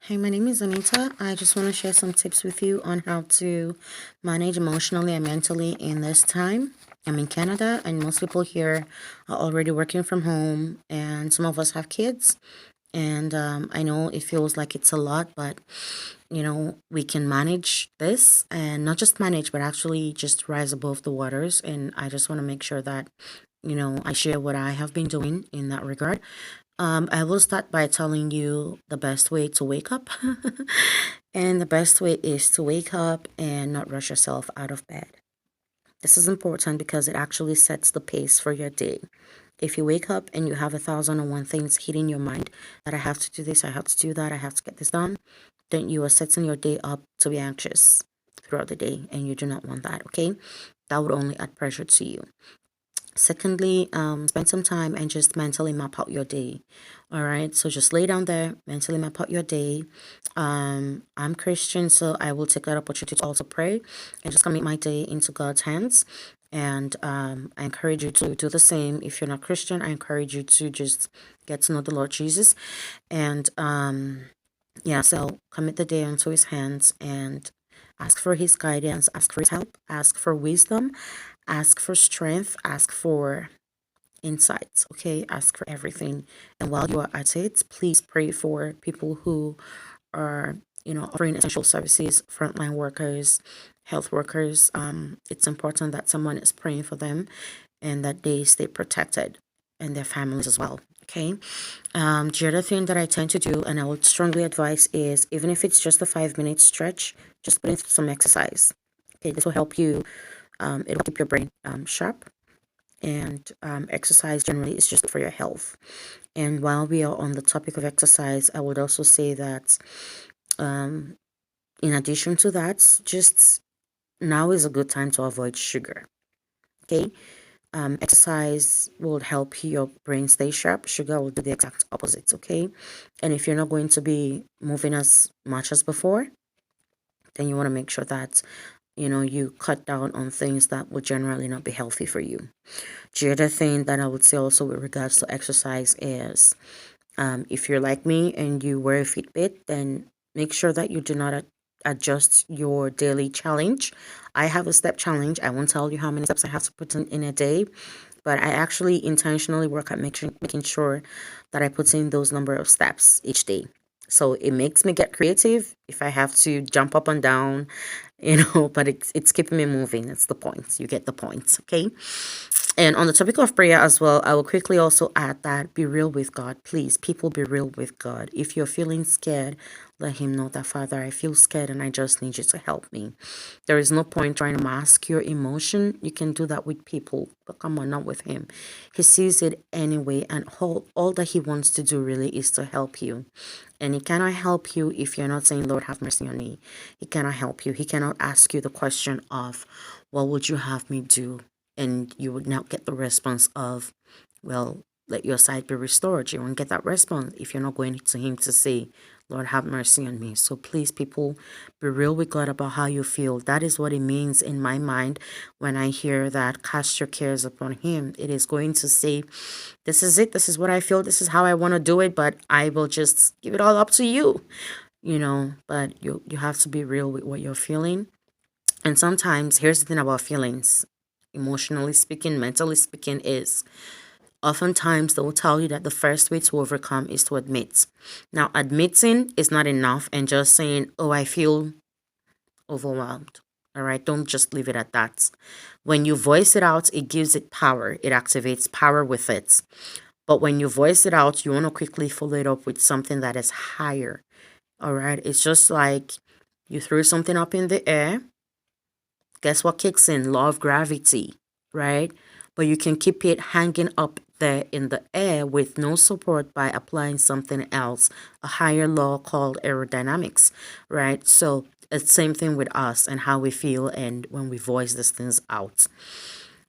Hey, my name is Anita. I just want to share some tips with you on how to manage emotionally and mentally in this time. I'm in Canada, and most people here are already working from home, and some of us have kids. And I know it feels like it's a lot, but we can manage this and not just manage, but actually just rise above the waters. And I just want to make sure that, I share what I have been doing in that regard. I will start by telling you the best way to wake up. And the best way is to wake up and not rush yourself out of bed. This is important because it actually sets the pace for your day. If you wake up and you have 1,001 things hitting your mind that I have to do this, I have to do that, I have to get this done, then you are setting your day up to be anxious throughout the day, and you do not want that, okay? That would only add pressure to you. Secondly, spend some time and just mentally map out your day. All right. So just lay down there, mentally map out your day. I'm Christian, so I will take that opportunity to also pray and just commit my day into God's hands. And I encourage you to do the same. If you're not Christian, I encourage you to just get to know the Lord Jesus. And yeah, so commit the day into his hands and ask for his guidance, ask for his help, ask for wisdom, ask for strength, ask for insights, okay? Ask for everything. And while you are at it, please pray for people who are, offering essential services, frontline workers, health workers. It's important that someone is praying for them and that they stay protected and their families as well. Okay. The other thing that I tend to do, and I would strongly advise, is even if it's just a 5 minute stretch, just put in some exercise. Okay, this will help you. It'll keep your brain sharp, and exercise generally is just for your health. And while we are on the topic of exercise, I would also say that um, in addition to that, just now is a good time to avoid sugar. Okay. Exercise will help your brain stay sharp. Sugar will do the exact opposite. Okay. And if you're not going to be moving as much as before, then you want to make sure that you cut down on things that would generally not be healthy for you. The other thing that I would say also with regards to exercise is if you're like me and you wear a Fitbit, then make sure that you do not adjust your daily challenge. I have a step challenge. I won't tell you how many steps I have to put in a day, but I actually intentionally work at making sure that I put in those number of steps each day. So it makes me get creative if I have to jump up and down, but it's keeping me moving. That's the point. You get the point, okay? And on the topic of prayer as well, I will quickly also add that be real with God. Please, people, be real with God. If you're feeling scared, let Him know that, Father, I feel scared and I just need you to help me. There is no point trying to mask your emotion. You can do that with people, but come on, not with Him. He sees it anyway, and all that He wants to do really is to help you. And He cannot help you if you're not saying, Lord, have mercy on me. He cannot help you. He cannot ask you the question of, what would you have me do? And you would now get the response of, well, let your sight be restored. You won't get that response if you're not going to Him to say, Lord, have mercy on me. So please, people, be real with God about how you feel. That is what it means in my mind when I hear that cast your cares upon Him. It is going to say, this is it. This is what I feel. This is how I want to do it. But I will just give it all up to you, But you have to be real with what you're feeling. And sometimes, here's the thing about feelings, emotionally speaking, mentally speaking, is oftentimes they will tell you that the first way to overcome is to admit. Now, admitting is not enough, and just saying, oh, I feel overwhelmed. All right, don't just leave it at that. When you voice it out, it gives it power, it activates power with it. But when you voice it out, you want to quickly follow it up with something that is higher. All right, it's just like you threw something up in the air. Guess what kicks in? Law of gravity, right? But you can keep it hanging up there in the air with no support by applying something else, a higher law called aerodynamics, right? So it's the same thing with us and how we feel and when we voice these things out.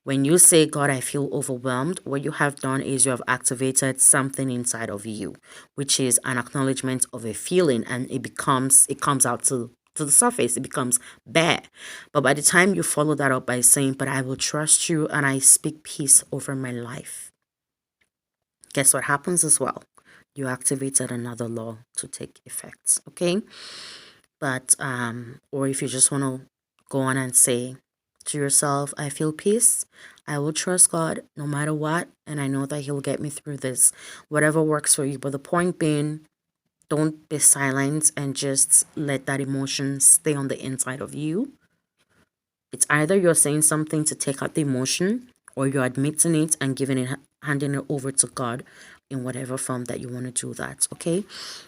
When you say, God, I feel overwhelmed, what you have done is you have activated something inside of you, which is an acknowledgement of a feeling, and it comes out to the surface. It becomes bad. But by the time you follow that up by saying, but I will trust you and I speak peace over my life, guess what happens as well? you activated another law to take effect. Okay. But or if you just want to go on and say to yourself, I feel peace, I will trust God no matter what, and I know that He'll get me through this, whatever works for you. But the point being, don't be silent and just let that emotion stay on the inside of you. It's either you're saying something to take out the emotion, or you're admitting it and handing it over to God in whatever form that you want to do that. Okay.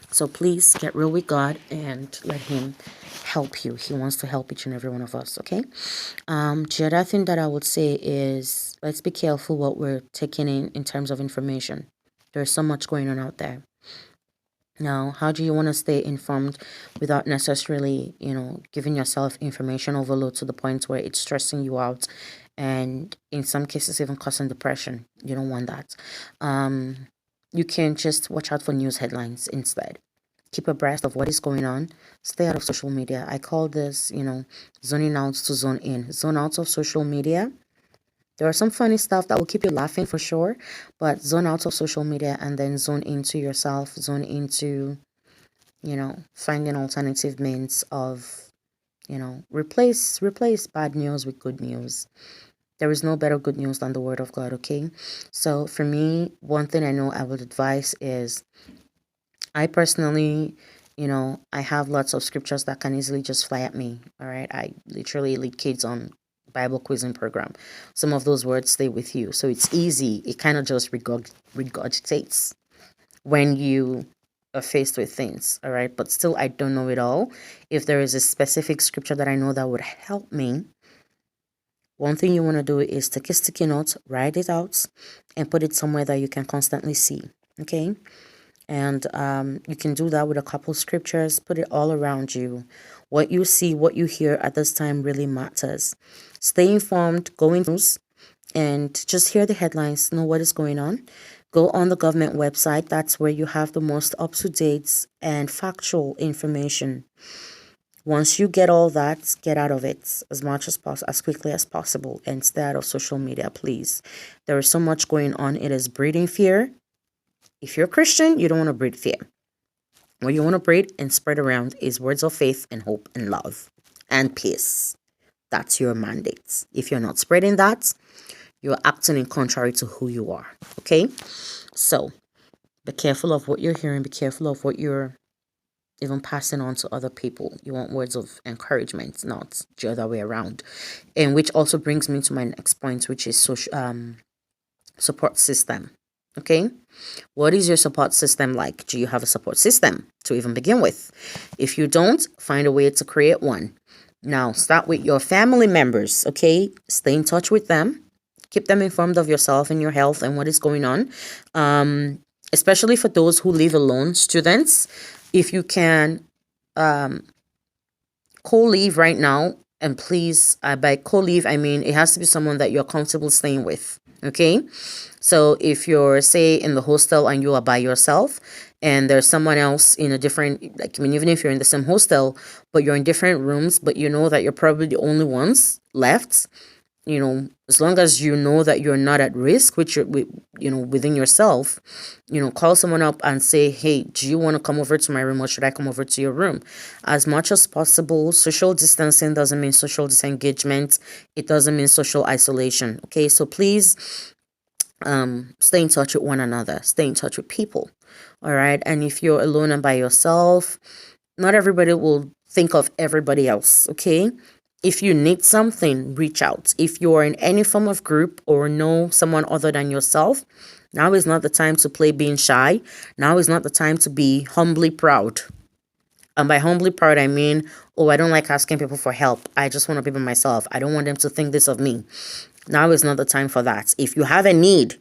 So please get real with God and let Him help you. He wants to help each and every one of us. Okay. The other thing that I would say is, let's be careful what we're taking in terms of information. There's so much going on out there. Now, how do you want to stay informed without necessarily, giving yourself information overload to the point where it's stressing you out and in some cases even causing depression? You don't want that. You can just watch out for news headlines instead. Keep abreast of what is going on. Stay out of social media. I call this, zoning out to zone in. Zone out of social media. There are some funny stuff that will keep you laughing for sure, but zone out of social media and then zone into yourself, zone into, finding alternative means of, replace bad news with good news. There is no better good news than the word of God, okay? So for me, one thing I know I would advise is, I personally, I have lots of scriptures that can easily just fly at me, all right? I literally lead kids on Bible quizzing program. Some of those words stay with you. So it's easy. It kind of just regurgitates when you are faced with things, all right? But still, I don't know it all. If there is a specific scripture that I know that would help me, one thing you want to do is take a sticky note, write it out, and put it somewhere that you can constantly see, okay? And you can do that with a couple scriptures. Put it all around you. What you see, what you hear at this time really matters. Stay informed, go into news, and just hear the headlines, know what is going on. Go on the government website. That's where you have the most up-to-date and factual information. Once you get all that, get out of it as much as possible, as quickly as possible, and stay out of social media, please. There is so much going on. It is breeding fear. If you're a Christian, you don't want to breed fear. What you want to breed and spread around is words of faith and hope and love and peace. That's your mandate. If you're not spreading that, you're acting in contrary to who you are. Okay? So be careful of what you're hearing. Be careful of what you're even passing on to other people. You want words of encouragement, not the other way around. And which also brings me to my next point, which is support system. Okay, what is your support system like? Do you have a support system to even begin with? If you don't, find a way to create one. Now, start with your family members, okay? Stay in touch with them. Keep them informed of yourself and your health and what is going on. Especially for those who live alone, students, if you can co-live right now, and please, by co-live, I mean it has to be someone that you're comfortable staying with, okay? So if you're, say, in the hostel and you are by yourself and there's someone else in a different, even if you're in the same hostel, but you're in different rooms, but you know that you're probably the only ones left, as long as you know that you're not at risk, which you're, within yourself, call someone up and say, hey, do you want to come over to my room or should I come over to your room? As much as possible, social distancing doesn't mean social disengagement. It doesn't mean social isolation. Okay, so please, stay in touch with one another, stay in touch with people. All right. And if you're alone and by yourself, not everybody will think of everybody else. Okay. If you need something, reach out. If you're in any form of group or know someone other than yourself, now is not the time to play being shy. Now is not the time to be humbly proud. And by humbly proud, I mean, oh, I don't like asking people for help. I just want to be by myself. I don't want them to think this of me. Now is not the time for that. If you have a need,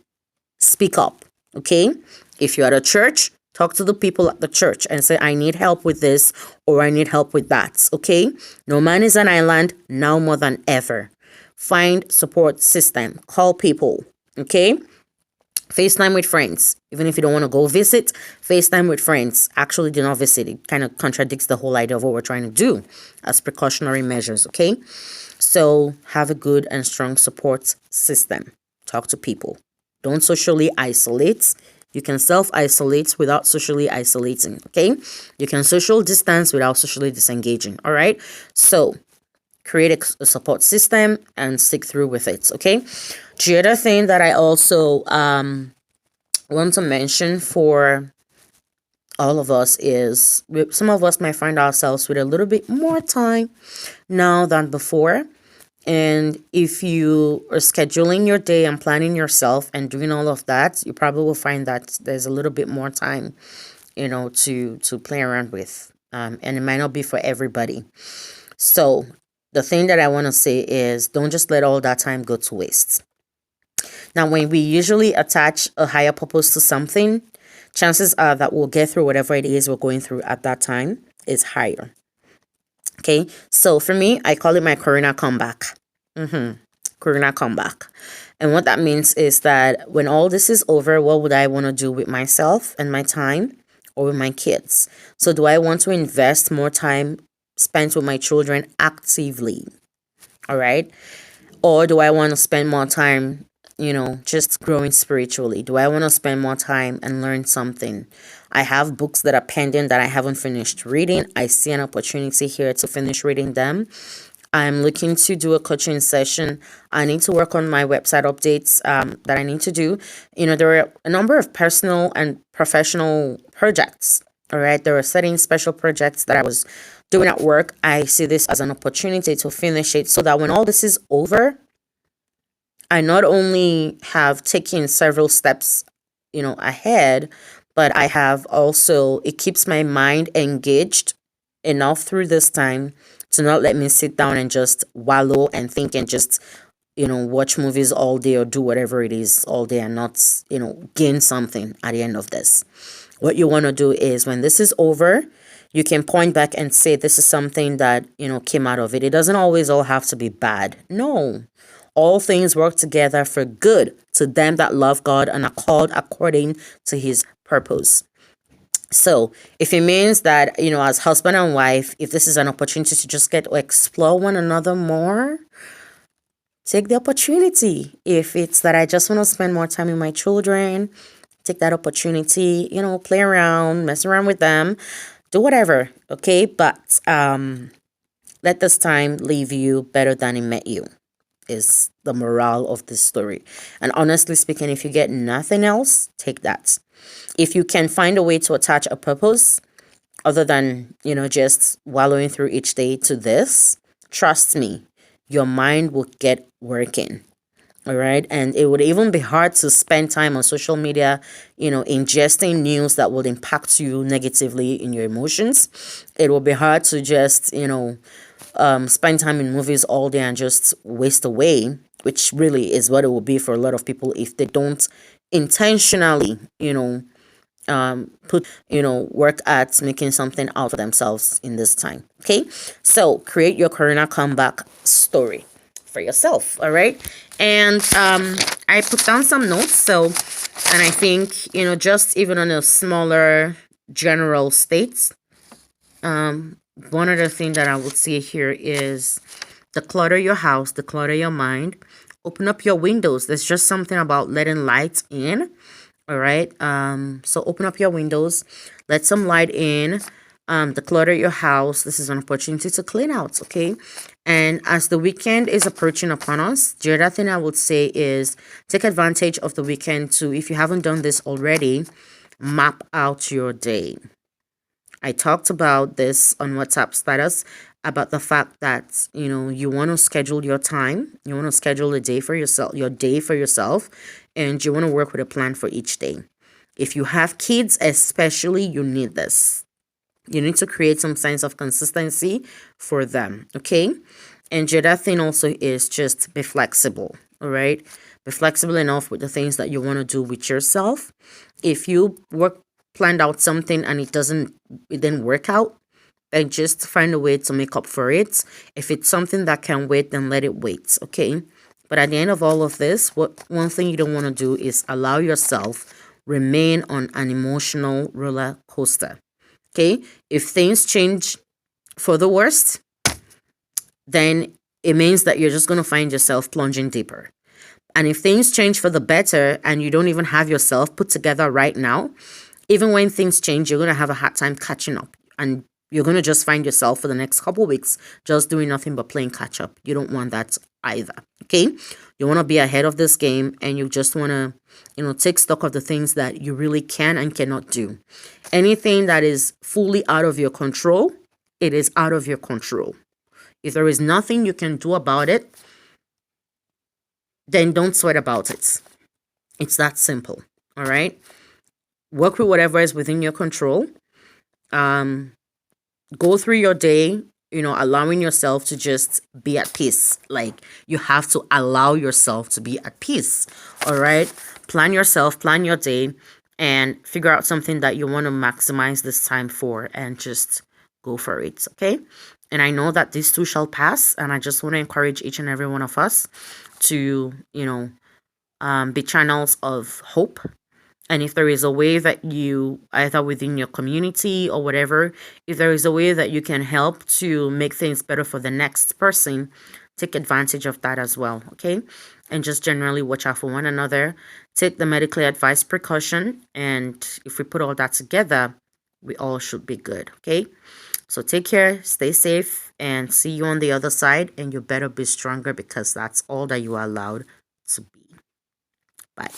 speak up, okay? If you're at a church, talk to the people at the church and say, I need help with this or I need help with that, okay? No man is an island, now more than ever. Find support system. Call people, okay? FaceTime with friends. Even if you don't want to go visit, FaceTime with friends. Actually, do not visit. It kind of contradicts the whole idea of what we're trying to do as precautionary measures, okay? So have a good and strong support system. Talk to people. Don't socially isolate. You can self-isolate without socially isolating, okay? You can social distance without socially disengaging, all right? So create a support system and stick through with it, okay? The other thing that I also want to mention for all of us is some of us might find ourselves with a little bit more time now than before. And if you are scheduling your day and planning yourself and doing all of that, you probably will find that there's a little bit more time, to play around with. And it might not be for everybody. So the thing that I want to say is don't just let all that time go to waste. Now, when we usually attach a higher purpose to something, chances are that we'll get through whatever it is we're going through at that time is higher. Okay, so for me, I call it my Corona comeback. Corona comeback. And what that means is that when all this is over, what would I want to do with myself and my time or with my kids? So do I want to invest more time spent with my children actively? All right. Or do I want to spend more time, just growing spiritually? Do I want to spend more time and learn something? I have books that are pending that I haven't finished reading. I see an opportunity here to finish reading them. I'm looking to do a coaching session. I need to work on my website updates that I need to do. There are a number of personal and professional projects. All right. There are certain special projects that I was doing at work. I see this as an opportunity to finish it so that when all this is over, I not only have taken several steps, ahead, but I have also, it keeps my mind engaged enough through this time to not let me sit down and just wallow and think and just, watch movies all day or do whatever it is all day and not, gain something at the end of this. What you want to do is when this is over, you can point back and say this is something that, came out of it. It doesn't always all have to be bad. No. All things work together for good to them that love God and are called according to his purpose. So if it means that, as husband and wife, if this is an opportunity to just get to explore one another more, take the opportunity. If it's that I just want to spend more time with my children, take that opportunity, play around, mess around with them, do whatever. Okay. But let this time leave you better than it met you, is the morale of this story. And honestly speaking, if you get nothing else, take that. If you can find a way to attach a purpose other than, just wallowing through each day to this, trust me, your mind will get working. All right. And it would even be hard to spend time on social media, ingesting news that would impact you negatively in your emotions. It will be hard to just, spend time in movies all day and just waste away, which really is what it will be for a lot of people if they don't intentionally, work at making something out of themselves in this time. Okay. So create your Corona comeback story for yourself. All right. And I put down some notes. So, and I think, just even on a smaller general states, one other thing that I would say here is declutter your house, declutter your mind, open up your windows. There's just something about letting light in. All right. So open up your windows, let some light in, declutter your house. This is an opportunity to clean out. Okay. And as the weekend is approaching upon us, the other thing I would say is take advantage of the weekend to, if you haven't done this already, map out your day. I talked about this on WhatsApp status about the fact that, you want to schedule your time. You want to schedule a day for yourself, and you want to work with a plan for each day. If you have kids, especially, you need this. You need to create some sense of consistency for them. Okay. And the other thing also is just be flexible. All right. Be flexible enough with the things that you want to do with yourself. If you planned out something and it didn't work out, then just find a way to make up for it. If it's something that can wait, then let it wait. Okay. But at the end of all of this, one thing you don't want to do is allow yourself remain on an emotional roller coaster. Okay. If things change for the worst, then it means that you're just going to find yourself plunging deeper. And if things change for the better and you don't even have yourself put together right now, even when things change, you're going to have a hard time catching up. And you're going to just find yourself for the next couple weeks just doing nothing but playing catch up. You don't want that either. Okay? You want to be ahead of this game, and you just want to, take stock of the things that you really can and cannot do. Anything that is fully out of your control, it is out of your control. If there is nothing you can do about it, then don't sweat about it. It's that simple. All right? Work with whatever is within your control. Go through your day, allowing yourself to just be at peace. Like, you have to allow yourself to be at peace. All right? Plan your day, and figure out something that you want to maximize this time for, and just go for it. Okay? And I know that this too shall pass, and I just want to encourage each and every one of us to, be channels of hope. And if there is a way that you, either within your community or whatever, if there is a way that you can help to make things better for the next person, take advantage of that as well, okay? And just generally watch out for one another. Take the medically advised precaution. And if we put all that together, we all should be good, okay? So take care, stay safe, and see you on the other side. And you better be stronger, because that's all that you are allowed to be. Bye.